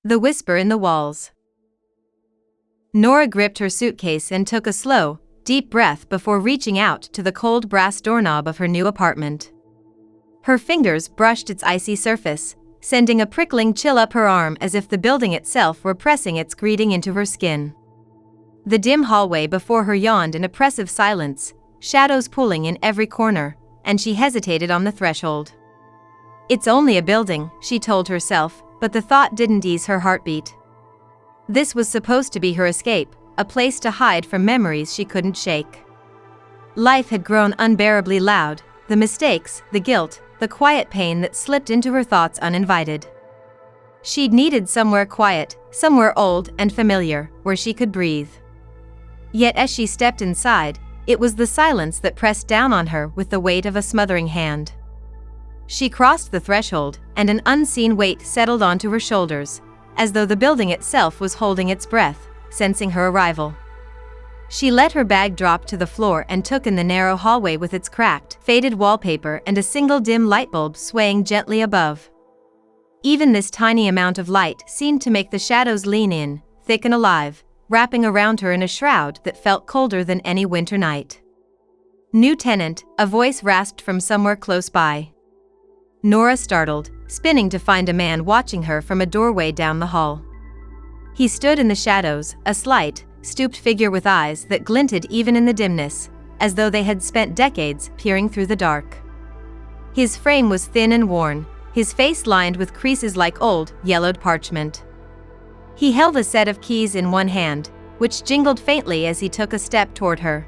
The whisper in the walls. Nora gripped her suitcase and took a slow, deep breath before reaching out to the cold brass doorknob of her new apartment. Her fingers brushed its icy surface, sending a prickling chill up her arm as if the building itself were pressing its greeting into her skin. The dim hallway before her yawned in oppressive silence, shadows pulling in every corner, and she hesitated on the threshold. It's only a building, she told herself, but the thought didn't ease her heartbeat. This was supposed to be her escape, a place to hide from memories she couldn't shake. Life had grown unbearably loud, the mistakes, the guilt, the quiet pain that slipped into her thoughts uninvited. She'd needed somewhere quiet, somewhere old and familiar, where she could breathe. Yet as she stepped inside, it was the silence that pressed down on her with the weight of a smothering hand. She crossed the threshold, and an unseen weight settled onto her shoulders, as though the building itself was holding its breath, sensing her arrival. She let her bag drop to the floor and took in the narrow hallway with its cracked, faded wallpaper and a single dim light bulb swaying gently above. Even this tiny amount of light seemed to make the shadows lean in, thick and alive, wrapping around her in a shroud that felt colder than any winter night. "New tenant," a voice rasped from somewhere close by. Nora startled, spinning to find a man watching her from a doorway down the hall. He stood in the shadows, a slight, stooped figure with eyes that glinted even in the dimness, as though they had spent decades peering through the dark. His frame was thin and worn, his face lined with creases like old, yellowed parchment. He held a set of keys in one hand, which jingled faintly as he took a step toward her.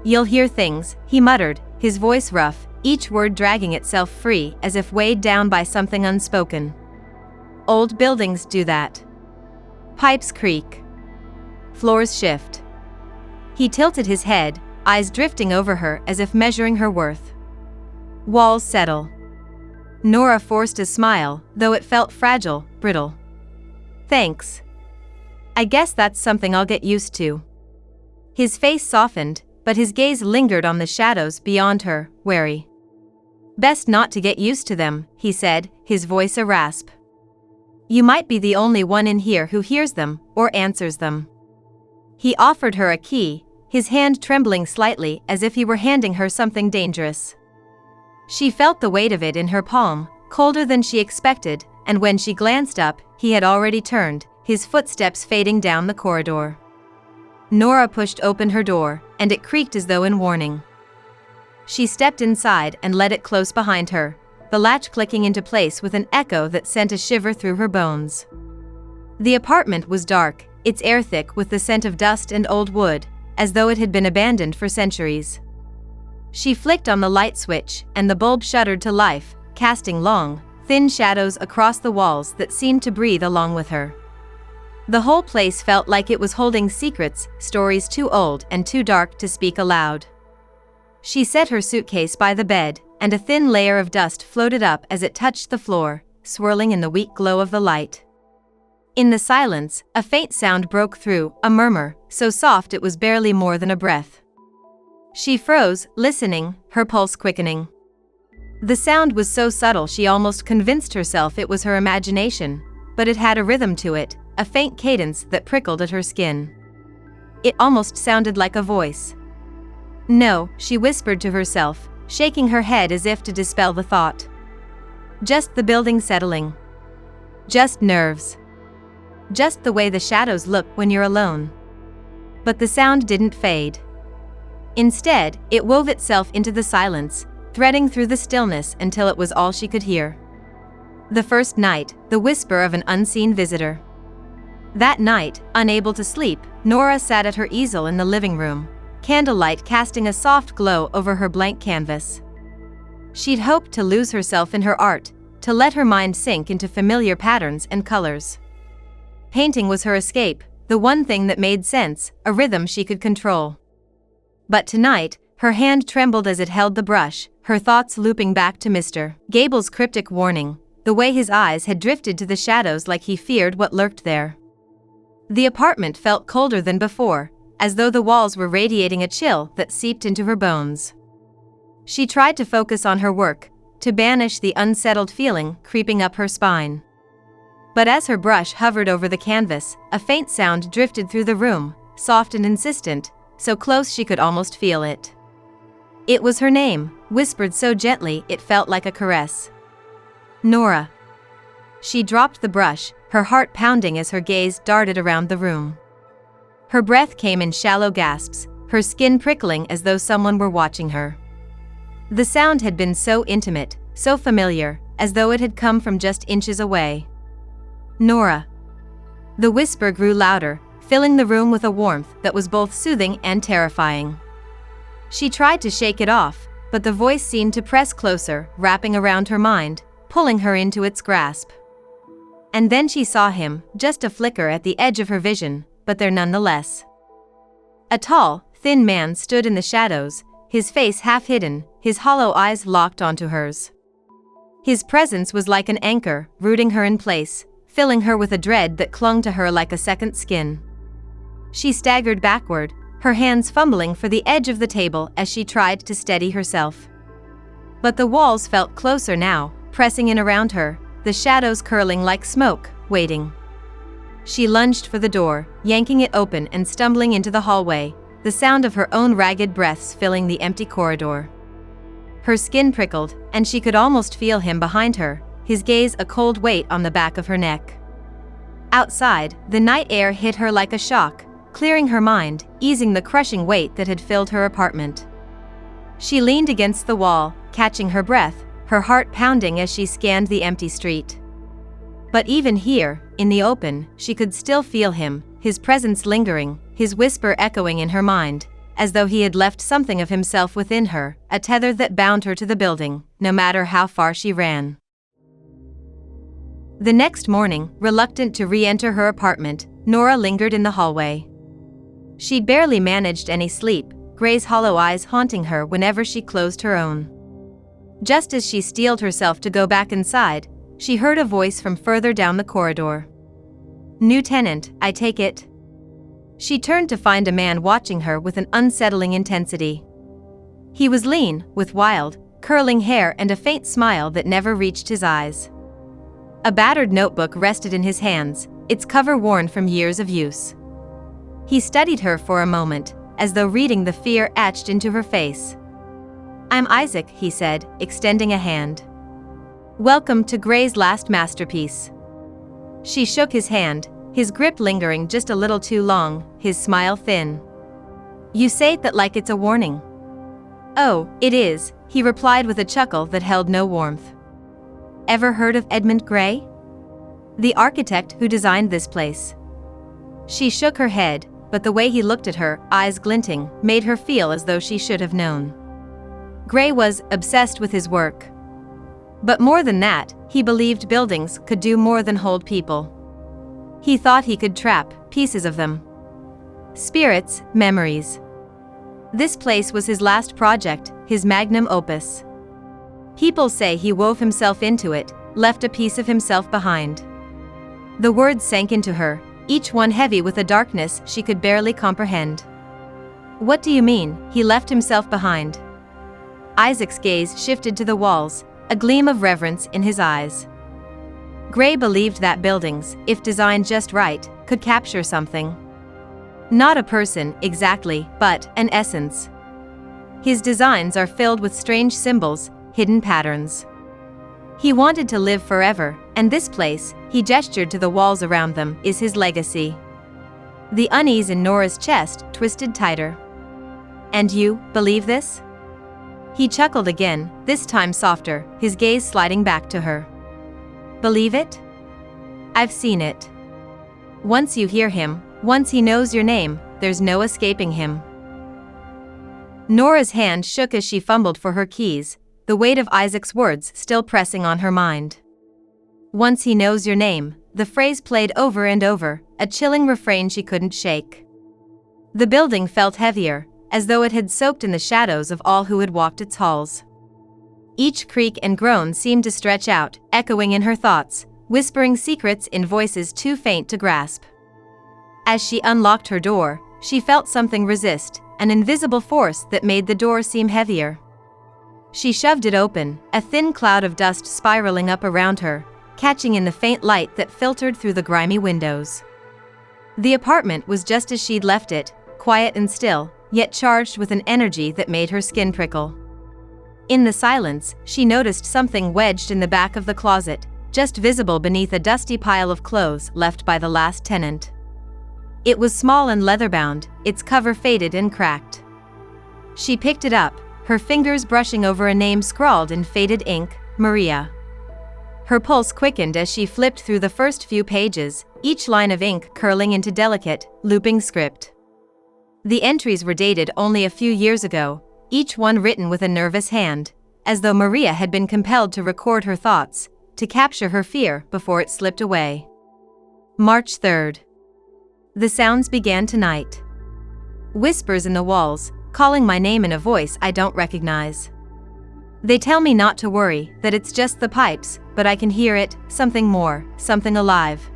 "You'll hear things," he muttered, his voice rough, each word dragging itself free as if weighed down by something unspoken. "Old buildings do that. Pipes creak. Floors shift." He tilted his head, eyes drifting over her as if measuring her worth. "Walls settle." Nora forced a smile, though it felt fragile, brittle. "Thanks. I guess that's something I'll get used to." His face softened, but his gaze lingered on the shadows beyond her, wary. "Best not to get used to them," he said, his voice a rasp. "You might be the only one in here who hears them, or answers them." He offered her a key, his hand trembling slightly as if he were handing her something dangerous. She felt the weight of it in her palm, colder than she expected, and when she glanced up, he had already turned, his footsteps fading down the corridor. Nora pushed open her door, and it creaked as though in warning. She stepped inside and let it close behind her, the latch clicking into place with an echo that sent a shiver through her bones. The apartment was dark, its air thick with the scent of dust and old wood, as though it had been abandoned for centuries. She flicked on the light switch, and the bulb shuddered to life, casting long, thin shadows across the walls that seemed to breathe along with her. The whole place felt like it was holding secrets, stories too old and too dark to speak aloud. She set her suitcase by the bed, and a thin layer of dust floated up as it touched the floor, swirling in the weak glow of the light. In the silence, a faint sound broke through, a murmur, so soft it was barely more than a breath. She froze, listening, her pulse quickening. The sound was so subtle she almost convinced herself it was her imagination, but it had a rhythm to it, a faint cadence that prickled at her skin. It almost sounded like a voice. "No," she whispered to herself, shaking her head as if to dispel the thought. "Just the building settling. Just nerves. Just the way the shadows look when you're alone." But the sound didn't fade. Instead, it wove itself into the silence, threading through the stillness until it was all she could hear. The first night, the whisper of an unseen visitor. That night, unable to sleep, Nora sat at her easel in the living room, candlelight casting a soft glow over her blank canvas. She'd hoped to lose herself in her art, to let her mind sink into familiar patterns and colors. Painting was her escape, the one thing that made sense, a rhythm she could control. But tonight, her hand trembled as it held the brush, her thoughts looping back to Mr. Gable's cryptic warning, the way his eyes had drifted to the shadows like he feared what lurked there. The apartment felt colder than before, as though the walls were radiating a chill that seeped into her bones. She tried to focus on her work, to banish the unsettled feeling creeping up her spine. But as her brush hovered over the canvas, a faint sound drifted through the room, soft and insistent, so close she could almost feel it. It was her name, whispered so gently it felt like a caress. Nora. She dropped the brush, her heart pounding as her gaze darted around the room. Her breath came in shallow gasps, her skin prickling as though someone were watching her. The sound had been so intimate, so familiar, as though it had come from just inches away. Nora. The whisper grew louder, filling the room with a warmth that was both soothing and terrifying. She tried to shake it off, but the voice seemed to press closer, wrapping around her mind, pulling her into its grasp. And then she saw him, just a flicker at the edge of her vision, but there nonetheless. A tall, thin man stood in the shadows, his face half hidden, his hollow eyes locked onto hers. His presence was like an anchor, rooting her in place, filling her with a dread that clung to her like a second skin. She staggered backward, her hands fumbling for the edge of the table as she tried to steady herself. But the walls felt closer now, pressing in around her, the shadows curling like smoke, waiting. She lunged for the door, yanking it open and stumbling into the hallway, the sound of her own ragged breaths filling the empty corridor. Her skin prickled, and she could almost feel him behind her, his gaze a cold weight on the back of her neck. Outside, the night air hit her like a shock, clearing her mind, easing the crushing weight that had filled her apartment. She leaned against the wall, catching her breath, her heart pounding as she scanned the empty street. But even here, in the open, she could still feel him, his presence lingering, his whisper echoing in her mind, as though he had left something of himself within her, a tether that bound her to the building, no matter how far she ran. The next morning, reluctant to re-enter her apartment, Nora lingered in the hallway. She'd barely managed any sleep, Gray's hollow eyes haunting her whenever she closed her own. Just as she steeled herself to go back inside, she heard a voice from further down the corridor. "New tenant, I take it?" She turned to find a man watching her with an unsettling intensity. He was lean, with wild, curling hair and a faint smile that never reached his eyes. A battered notebook rested in his hands, its cover worn from years of use. He studied her for a moment, as though reading the fear etched into her face. "I'm Isaac," he said, extending a hand. "Welcome to Gray's last masterpiece." She shook his hand, his grip lingering just a little too long, his smile thin. "You say that like it's a warning." "Oh, it is," he replied with a chuckle that held no warmth. "Ever heard of Edmund Gray? The architect who designed this place?" She shook her head, but the way he looked at her, eyes glinting, made her feel as though she should have known. Gray was obsessed with his work. But more than that, he believed buildings could do more than hold people. He thought he could trap pieces of them. Spirits, memories. This place was his last project, his magnum opus. People say he wove himself into it, left a piece of himself behind. The words sank into her, each one heavy with a darkness she could barely comprehend. "What do you mean, he left himself behind?" Isaac's gaze shifted to the walls, a gleam of reverence in his eyes. Gray believed that buildings, if designed just right, could capture something. Not a person, exactly, but an essence. His designs are filled with strange symbols, hidden patterns. He wanted to live forever, and this place, he gestured to the walls around them, is his legacy. The unease in Nora's chest twisted tighter. "And you, believe this?" He chuckled again, this time softer, his gaze sliding back to her. "Believe it? I've seen it. Once you hear him, once he knows your name, there's no escaping him." Nora's hand shook as she fumbled for her keys, the weight of Isaac's words still pressing on her mind. "Once he knows your name," the phrase played over and over, a chilling refrain she couldn't shake. The building felt heavier, as though it had soaked in the shadows of all who had walked its halls. Each creak and groan seemed to stretch out, echoing in her thoughts, whispering secrets in voices too faint to grasp. As she unlocked her door, she felt something resist, an invisible force that made the door seem heavier. She shoved it open, a thin cloud of dust spiraling up around her, catching in the faint light that filtered through the grimy windows. The apartment was just as she'd left it, quiet and still, yet charged with an energy that made her skin prickle. In the silence, she noticed something wedged in the back of the closet, just visible beneath a dusty pile of clothes left by the last tenant. It was small and leather-bound, its cover faded and cracked. She picked it up, her fingers brushing over a name scrawled in faded ink, Maria. Her pulse quickened as she flipped through the first few pages, each line of ink curling into delicate, looping script. The entries were dated only a few years ago, each one written with a nervous hand, as though Maria had been compelled to record her thoughts, to capture her fear before it slipped away. March 3rd. The sounds began tonight. Whispers in the walls, calling my name in a voice I don't recognize. They tell me not to worry, that it's just the pipes, but I can hear it, something more, something alive.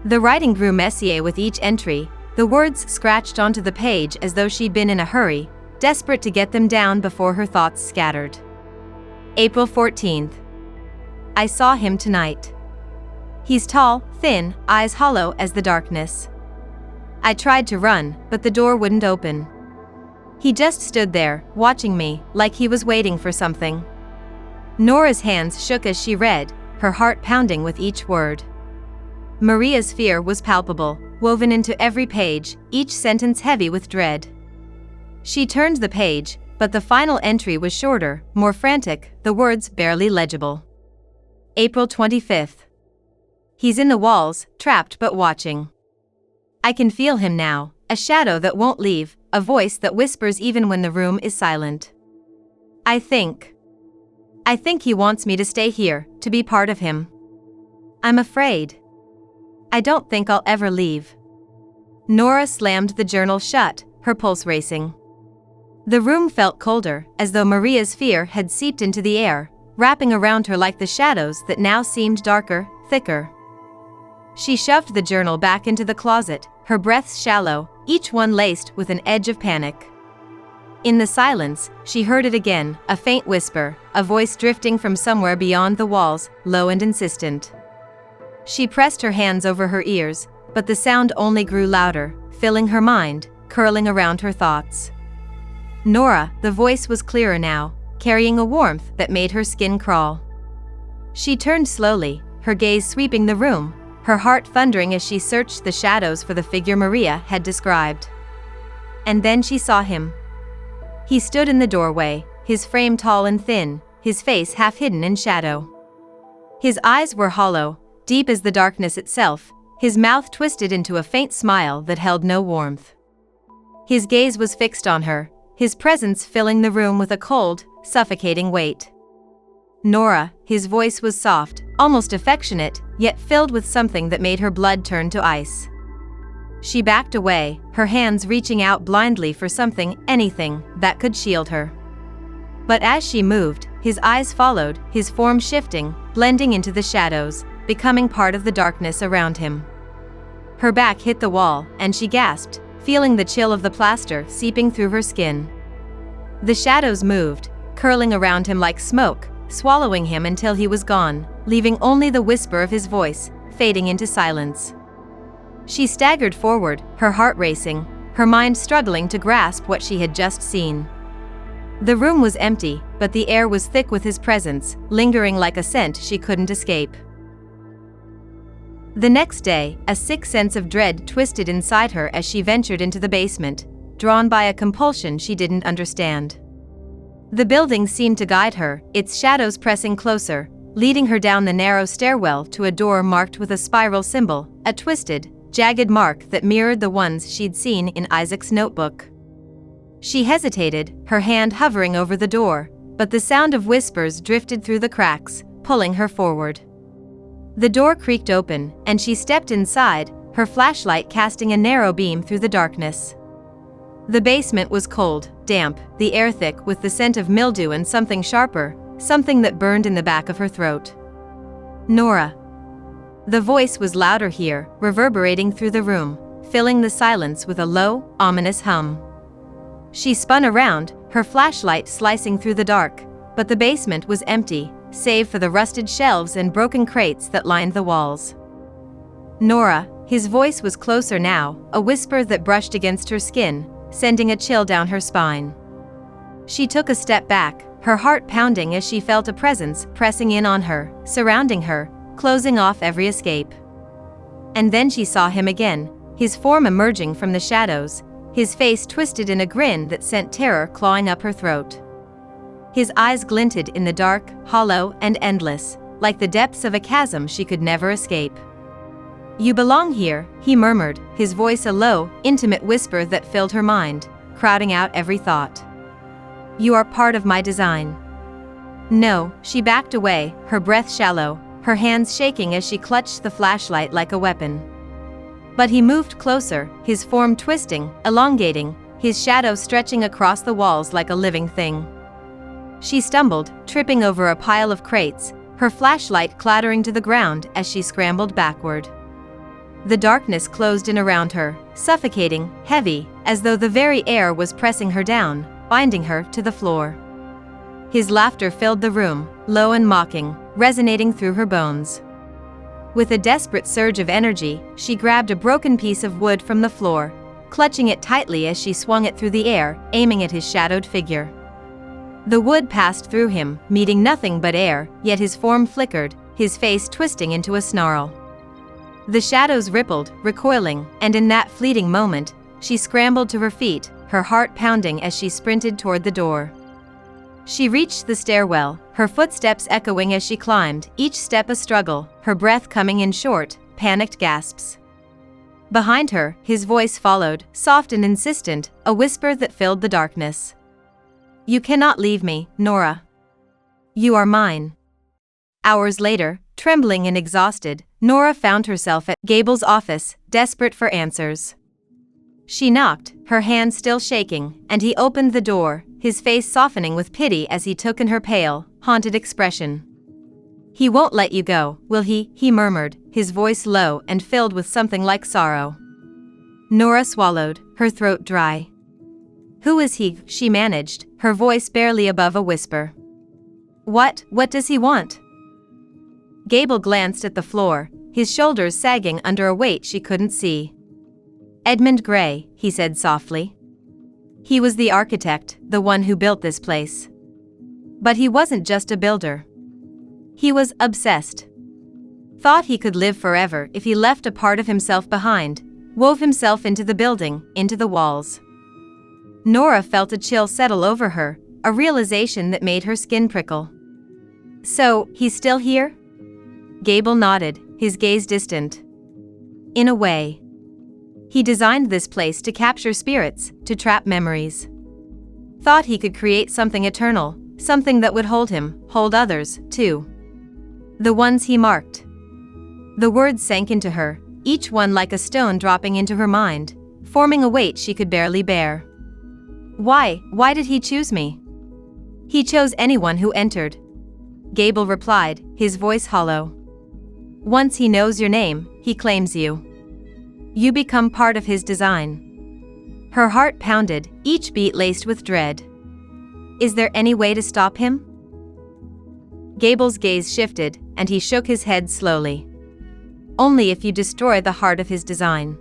The writing grew messier with each entry, the words scratched onto the page as though she'd been in a hurry, desperate to get them down before her thoughts scattered. April 14th. I saw him tonight. He's tall, thin, eyes hollow as the darkness. I tried to run, but the door wouldn't open. He just stood there, watching me, like he was waiting for something. Nora's hands shook as she read, her heart pounding with each word. Maria's fear was palpable, woven into every page, each sentence heavy with dread. She turned the page, but the final entry was shorter, more frantic, the words barely legible. April 25th. He's in the walls, trapped but watching. I can feel him now, a shadow that won't leave, a voice that whispers even when the room is silent. I think he wants me to stay here, to be part of him. I'm afraid. I don't think I'll ever leave. Nora slammed the journal shut, her pulse racing. The room felt colder, as though Maria's fear had seeped into the air, wrapping around her like the shadows that now seemed darker, thicker. She shoved the journal back into the closet, her breaths shallow, each one laced with an edge of panic. In the silence, she heard it again, a faint whisper, a voice drifting from somewhere beyond the walls, low and insistent. She pressed her hands over her ears, but the sound only grew louder, filling her mind, curling around her thoughts. Nora, the voice was clearer now, carrying a warmth that made her skin crawl. She turned slowly, her gaze sweeping the room, her heart thundering as she searched the shadows for the figure Maria had described. And then she saw him. He stood in the doorway, his frame tall and thin, his face half hidden in shadow. His eyes were hollow, deep as the darkness itself, his mouth twisted into a faint smile that held no warmth. His gaze was fixed on her, his presence filling the room with a cold, suffocating weight. Nora, his voice was soft, almost affectionate, yet filled with something that made her blood turn to ice. She backed away, her hands reaching out blindly for something, anything, that could shield her. But as she moved, his eyes followed, his form shifting, blending into the shadows, becoming part of the darkness around him. Her back hit the wall, and she gasped, feeling the chill of the plaster seeping through her skin. The shadows moved, curling around him like smoke, swallowing him until he was gone, leaving only the whisper of his voice, fading into silence. She staggered forward, her heart racing, her mind struggling to grasp what she had just seen. The room was empty, but the air was thick with his presence, lingering like a scent she couldn't escape. The next day, a sick sense of dread twisted inside her as she ventured into the basement, drawn by a compulsion she didn't understand. The building seemed to guide her, its shadows pressing closer, leading her down the narrow stairwell to a door marked with a spiral symbol, a twisted, jagged mark that mirrored the ones she'd seen in Isaac's notebook. She hesitated, her hand hovering over the door, but the sound of whispers drifted through the cracks, pulling her forward. The door creaked open, and she stepped inside, her flashlight casting a narrow beam through the darkness. The basement was cold, damp, the air thick with the scent of mildew and something sharper, something that burned in the back of her throat. Nora. The voice was louder here, reverberating through the room, filling the silence with a low, ominous hum. She spun around, her flashlight slicing through the dark, but the basement was empty, save for the rusted shelves and broken crates that lined the walls. Nora, his voice was closer now, a whisper that brushed against her skin, sending a chill down her spine. She took a step back, her heart pounding as she felt a presence pressing in on her, surrounding her, closing off every escape. And then she saw him again, his form emerging from the shadows, his face twisted in a grin that sent terror clawing up her throat. His eyes glinted in the dark, hollow, and endless, like the depths of a chasm she could never escape. "You belong here," he murmured, his voice a low, intimate whisper that filled her mind, crowding out every thought. "You are part of my design." No, she backed away, her breath shallow, her hands shaking as she clutched the flashlight like a weapon. But he moved closer, his form twisting, elongating, his shadow stretching across the walls like a living thing. She stumbled, tripping over a pile of crates, her flashlight clattering to the ground as she scrambled backward. The darkness closed in around her, suffocating, heavy, as though the very air was pressing her down, binding her to the floor. His laughter filled the room, low and mocking, resonating through her bones. With a desperate surge of energy, she grabbed a broken piece of wood from the floor, clutching it tightly as she swung it through the air, aiming at his shadowed figure. The wood passed through him, meeting nothing but air, yet his form flickered, his face twisting into a snarl. The shadows rippled, recoiling, and in that fleeting moment, she scrambled to her feet, her heart pounding as she sprinted toward the door. She reached the stairwell, her footsteps echoing as she climbed, each step a struggle, her breath coming in short, panicked gasps. Behind her, his voice followed, soft and insistent, a whisper that filled the darkness. "You cannot leave me, Nora. You are mine." Hours later, trembling and exhausted, Nora found herself at Gable's office, desperate for answers. She knocked, her hand still shaking, and he opened the door, his face softening with pity as he took in her pale, haunted expression. "He won't let you go, will he?" he murmured, his voice low and filled with something like sorrow. Nora swallowed, her throat dry. "Who is he?" she managed, her voice barely above a whisper. What does he want?" Gable glanced at the floor, his shoulders sagging under a weight she couldn't see. "Edmund Gray," he said softly. "He was the architect, the one who built this place. But he wasn't just a builder. He was obsessed. Thought he could live forever if he left a part of himself behind, wove himself into the building, into the walls." Nora felt a chill settle over her, a realization that made her skin prickle. "So, he's still here?" Gable nodded, his gaze distant. "In a way. He designed this place to capture spirits, to trap memories. Thought he could create something eternal, something that would hold him, hold others, too. The ones he marked." The words sank into her, each one like a stone dropping into her mind, forming a weight she could barely bear. Why did he choose me?" "He chose anyone who entered," Gable replied, his voice hollow. "Once he knows your name, he claims you. You become part of his design." Her heart pounded, each beat laced with dread. "Is there any way to stop him?" Gable's gaze shifted, and he shook his head slowly. "Only if you destroy the heart of his design.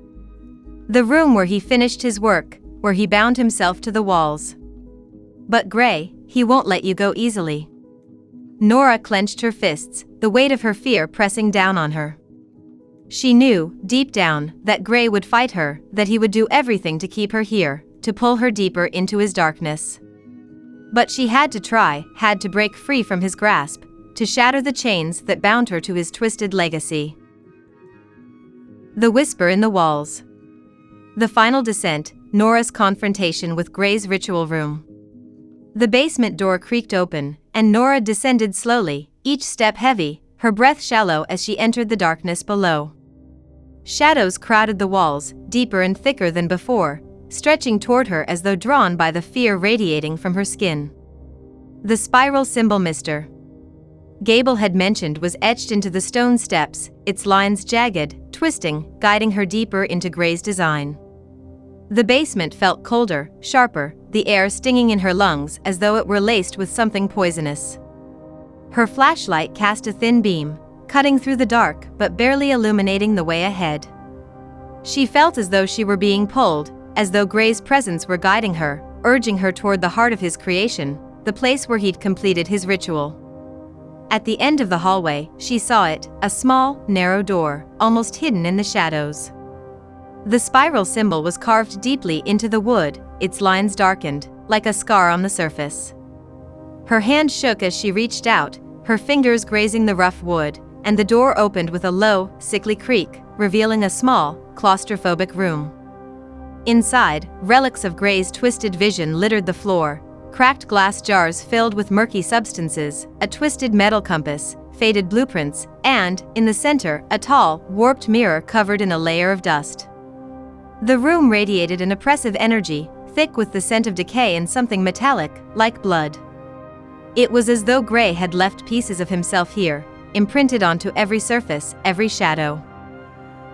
The room where he finished his work, where he bound himself to the walls. But Gray, he won't let you go easily." Nora clenched her fists, the weight of her fear pressing down on her. She knew, deep down, that Gray would fight her, that he would do everything to keep her here, to pull her deeper into his darkness. But she had to try, had to break free from his grasp, to shatter the chains that bound her to his twisted legacy. The whisper in the walls. The final descent, Nora's confrontation with Gray's ritual room. The basement door creaked open, and Nora descended slowly, each step heavy, her breath shallow as she entered the darkness below. Shadows crowded the walls, deeper and thicker than before, stretching toward her as though drawn by the fear radiating from her skin. The spiral symbol Mr. Gable had mentioned was etched into the stone steps, its lines jagged, twisting, guiding her deeper into Gray's design. The basement felt colder, sharper, the air stinging in her lungs as though it were laced with something poisonous. Her flashlight cast a thin beam, cutting through the dark but barely illuminating the way ahead. She felt as though she were being pulled, as though Gray's presence were guiding her, urging her toward the heart of his creation, the place where he'd completed his ritual. At the end of the hallway, she saw it, a small, narrow door, almost hidden in the shadows. The spiral symbol was carved deeply into the wood, its lines darkened, like a scar on the surface. Her hand shook as she reached out, her fingers grazing the rough wood, and the door opened with a low, sickly creak, revealing a small, claustrophobic room. Inside, relics of Gray's twisted vision littered the floor, cracked glass jars filled with murky substances, a twisted metal compass, faded blueprints, and, in the center, a tall, warped mirror covered in a layer of dust. The room radiated an oppressive energy, thick with the scent of decay and something metallic, like blood. It was as though Gray had left pieces of himself here, imprinted onto every surface, every shadow.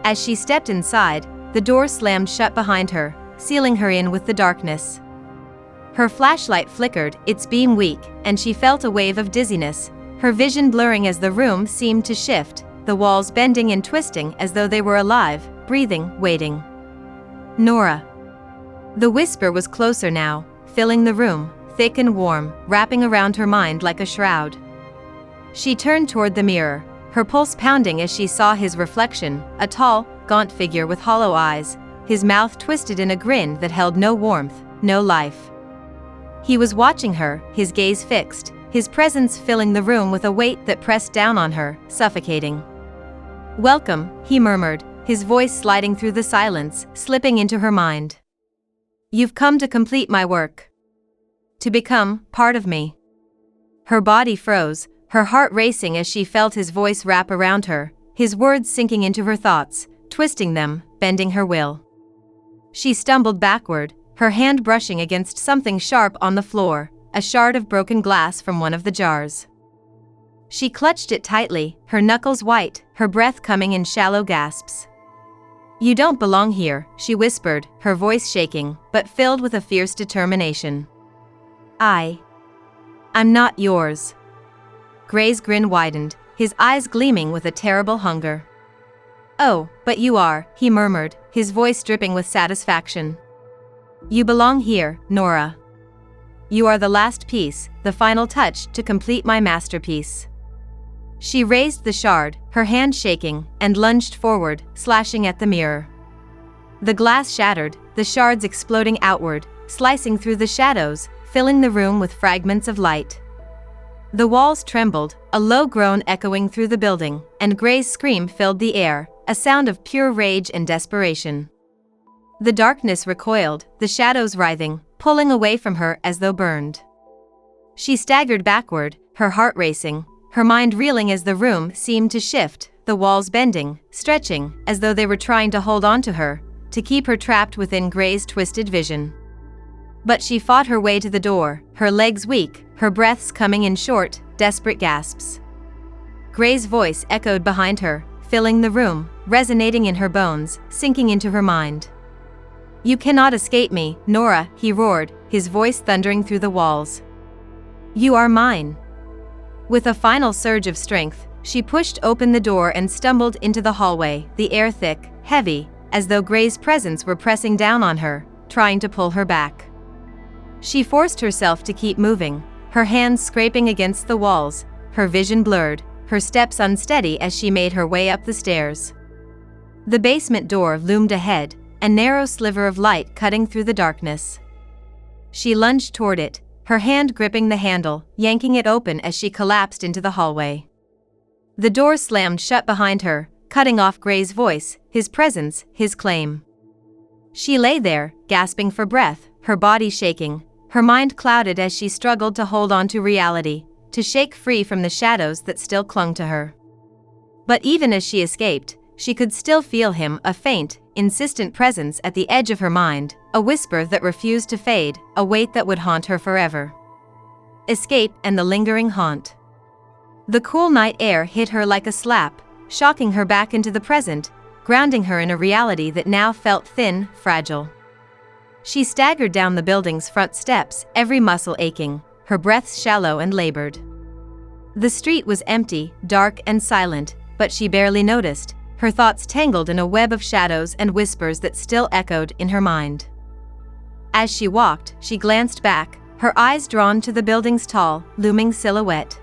As she stepped inside, the door slammed shut behind her, sealing her in with the darkness. Her flashlight flickered, its beam weak, and she felt a wave of dizziness, her vision blurring as the room seemed to shift, the walls bending and twisting as though they were alive, breathing, waiting. Nora. The whisper was closer now, filling the room, thick and warm, wrapping around her mind like a shroud. She turned toward the mirror, her pulse pounding as she saw his reflection, a tall, gaunt figure with hollow eyes, his mouth twisted in a grin that held no warmth, no life. He was watching her, his gaze fixed, his presence filling the room with a weight that pressed down on her, suffocating. "Welcome," he murmured, his voice sliding through the silence, slipping into her mind. "You've come to complete my work. To become part of me." Her body froze, her heart racing as she felt his voice wrap around her, his words sinking into her thoughts, twisting them, bending her will. She stumbled backward, her hand brushing against something sharp on the floor, a shard of broken glass from one of the jars. She clutched it tightly, her knuckles white, her breath coming in shallow gasps. "You don't belong here," she whispered, her voice shaking, but filled with a fierce determination. I'm not yours." Gray's grin widened, his eyes gleaming with a terrible hunger. "Oh, but you are," he murmured, his voice dripping with satisfaction. "You belong here, Nora. You are the last piece, the final touch to complete my masterpiece." She raised the shard, her hand shaking, and lunged forward, slashing at the mirror. The glass shattered, the shards exploding outward, slicing through the shadows, filling the room with fragments of light. The walls trembled, a low groan echoing through the building, and Gray's scream filled the air, a sound of pure rage and desperation. The darkness recoiled, the shadows writhing, pulling away from her as though burned. She staggered backward, her heart racing, her mind reeling as the room seemed to shift, the walls bending, stretching, as though they were trying to hold on to her, to keep her trapped within Gray's twisted vision. But she fought her way to the door, her legs weak, her breaths coming in short, desperate gasps. Gray's voice echoed behind her, filling the room, resonating in her bones, sinking into her mind. "You cannot escape me, Nora," he roared, his voice thundering through the walls. "You are mine." With a final surge of strength, she pushed open the door and stumbled into the hallway, the air thick, heavy, as though Gray's presence were pressing down on her, trying to pull her back. She forced herself to keep moving, her hands scraping against the walls, her vision blurred, her steps unsteady as she made her way up the stairs. The basement door loomed ahead, a narrow sliver of light cutting through the darkness. She lunged toward it, her hand gripping the handle, yanking it open as she collapsed into the hallway. The door slammed shut behind her, cutting off Gray's voice, his presence, his claim. She lay there, gasping for breath, her body shaking, her mind clouded as she struggled to hold on to reality, to shake free from the shadows that still clung to her. But even as she escaped, she could still feel him, a faint, insistent presence at the edge of her mind, a whisper that refused to fade, a weight that would haunt her forever. Escape and the lingering haunt. The cool night air hit her like a slap, shocking her back into the present, grounding her in a reality that now felt thin, fragile. She staggered down the building's front steps, every muscle aching, her breaths shallow and labored. The street was empty, dark and silent, but she barely noticed, her thoughts tangled in a web of shadows and whispers that still echoed in her mind. As she walked, she glanced back, her eyes drawn to the building's tall, looming silhouette.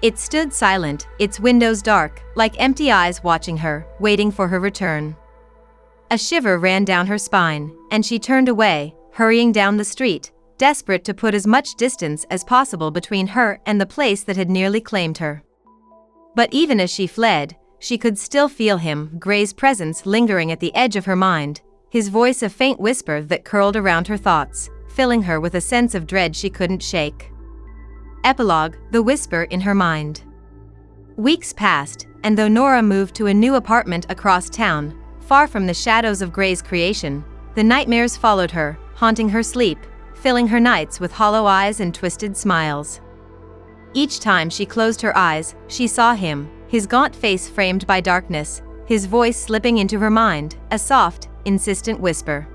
It stood silent, its windows dark, like empty eyes watching her, waiting for her return. A shiver ran down her spine, and she turned away, hurrying down the street, desperate to put as much distance as possible between her and the place that had nearly claimed her. But even as she fled, she could still feel him, Gray's presence lingering at the edge of her mind, his voice a faint whisper that curled around her thoughts, filling her with a sense of dread she couldn't shake. Epilogue: The whisper in her mind. Weeks passed, and though Nora moved to a new apartment across town, far from the shadows of Gray's creation, the nightmares followed her, haunting her sleep, filling her nights with hollow eyes and twisted smiles. Each time she closed her eyes, she saw him, his gaunt face framed by darkness, his voice slipping into her mind, a soft, insistent whisper.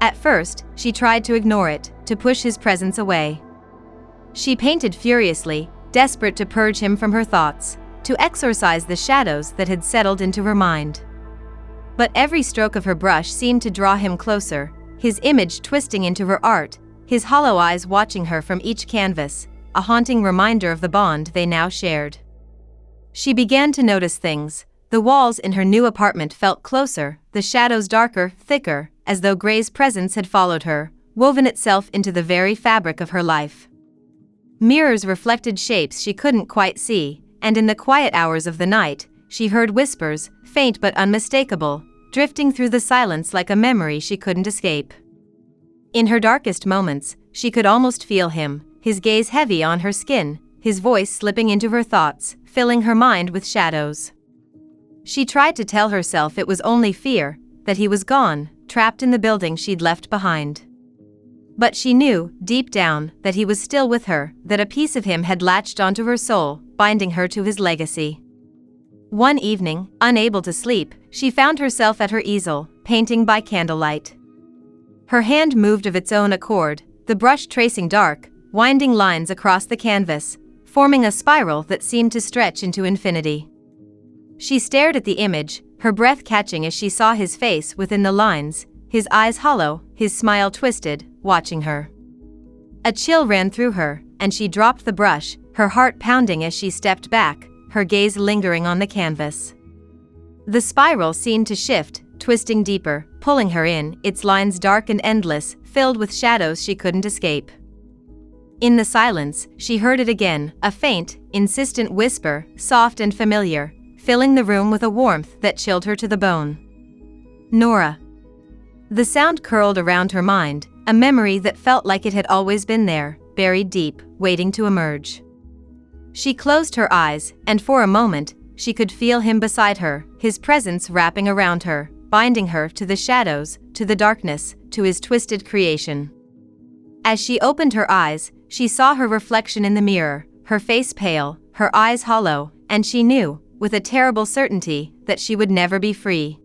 At first, she tried to ignore it, to push his presence away. She painted furiously, desperate to purge him from her thoughts, to exorcise the shadows that had settled into her mind. But every stroke of her brush seemed to draw him closer, his image twisting into her art, his hollow eyes watching her from each canvas, a haunting reminder of the bond they now shared. She began to notice things. The walls in her new apartment felt closer, the shadows darker, thicker, as though Gray's presence had followed her, woven itself into the very fabric of her life. Mirrors reflected shapes she couldn't quite see, and in the quiet hours of the night, she heard whispers, faint but unmistakable, drifting through the silence like a memory she couldn't escape. In her darkest moments, she could almost feel him, his gaze heavy on her skin, his voice slipping into her thoughts, filling her mind with shadows. She tried to tell herself it was only fear, that he was gone, trapped in the building she'd left behind. But she knew, deep down, that he was still with her, that a piece of him had latched onto her soul, binding her to his legacy. One evening, unable to sleep, she found herself at her easel, painting by candlelight. Her hand moved of its own accord, the brush tracing dark, winding lines across the canvas, forming a spiral that seemed to stretch into infinity. She stared at the image, her breath catching as she saw his face within the lines, his eyes hollow, his smile twisted, watching her. A chill ran through her, and she dropped the brush, her heart pounding as she stepped back, her gaze lingering on the canvas. The spiral seemed to shift, twisting deeper, pulling her in, its lines dark and endless, filled with shadows she couldn't escape. In the silence, she heard it again, a faint, insistent whisper, soft and familiar, filling the room with a warmth that chilled her to the bone. Nora. The sound curled around her mind, a memory that felt like it had always been there, buried deep, waiting to emerge. She closed her eyes, and for a moment, she could feel him beside her, his presence wrapping around her, binding her to the shadows, to the darkness, to his twisted creation. As she opened her eyes, she saw her reflection in the mirror, her face pale, her eyes hollow, and she knew, with a terrible certainty, that she would never be free.